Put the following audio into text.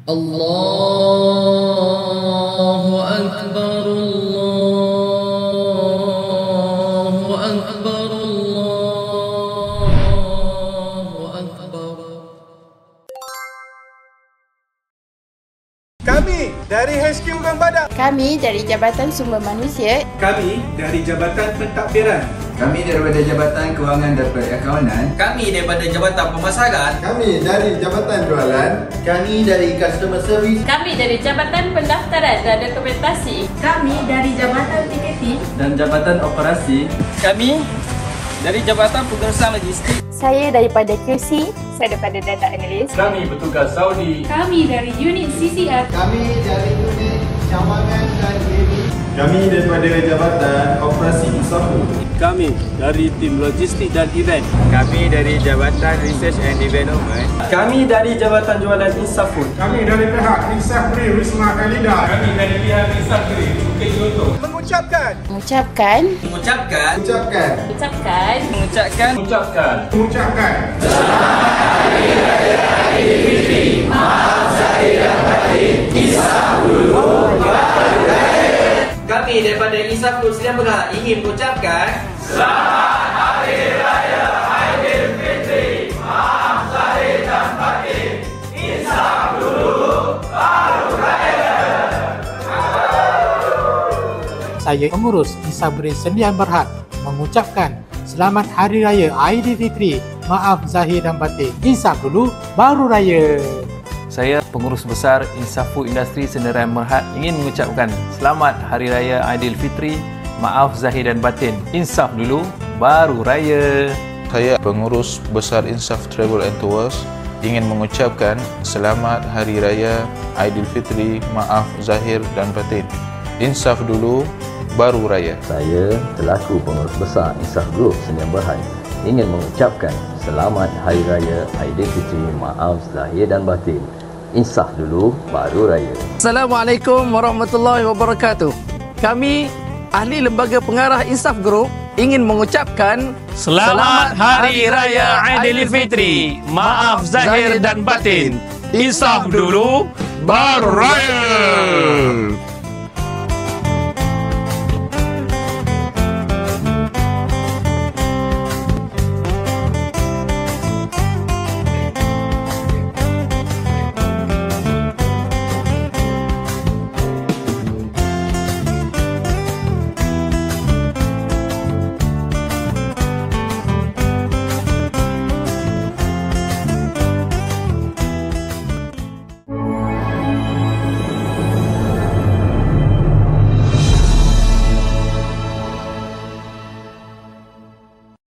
Allahu Akbar, Allahu Akbar, Allahu Akbar. Kami dari HQ Gang Badak. Kami dari Jabatan Sumber Manusia. Kami dari Jabatan Pentadbiran. Kami daripada Jabatan Kewangan dan Perakaunan. Kami daripada Jabatan Pemasaran. Kami dari Jabatan Jualan. Kami dari Customer Service. Kami dari Jabatan Pendaftaran dan Dokumentasi. Kami dari Jabatan Tiketing dan Jabatan Operasi. Kami dari Jabatan Pengurusan Logistik. Saya daripada QC. Saya daripada Data Analyst. Kami petugas Saudi. Kami dari unit CCR. Kami dari unit Cawangan dan UAB. Kami daripada Jabatan Operasi Insafu. Kami dari tim logistik dan event. Kami dari Jabatan Research and Development. Kami dari Jabatan Jualan Insafun. Kami dari pihak Insafri Wisma Khalida. Kami dari pihak Insafri Bukit Jodoh. Mengucapkan Selamat Hari Raya Aidilfitri. Maaf Zahir dan Batin. Insaf dulu baru raya. Kami daripada Insaful Sdn Bhd ingin mengucapkan Selamat Hari Raya Aidilfitri. Maaf Zahir dan Batin. Insaf dulu baru raya. Saya pengurus Insafri Sdn Bhd mengucapkan Selamat Hari Raya Aidilfitri. Maaf Zahir dan Batin. Insaf dulu baru raya. Saya pengurus besar Insafu Industri Sdn Bhd ingin mengucapkan Selamat Hari Raya Aidilfitri. Maaf Zahir dan Batin. Insaf dulu baru raya. Saya pengurus besar Insaf Travel and Tours ingin mengucapkan Selamat Hari Raya Aidilfitri. Maaf Zahir dan Batin. Insaf dulu baru raya. Saya selaku pengurus besar Insaf Group Sdn Bhd ingin mengucapkan Selamat Hari Raya Aidilfitri. Maaf Zahir dan Batin. Insaf dulu baru raya. Assalamualaikum warahmatullahi wabarakatuh. Kami ahli lembaga pengarah Insaf Group ingin mengucapkan Selamat Hari Raya Aidilfitri. Maaf Zahir dan Batin. Insaf dulu baru raya.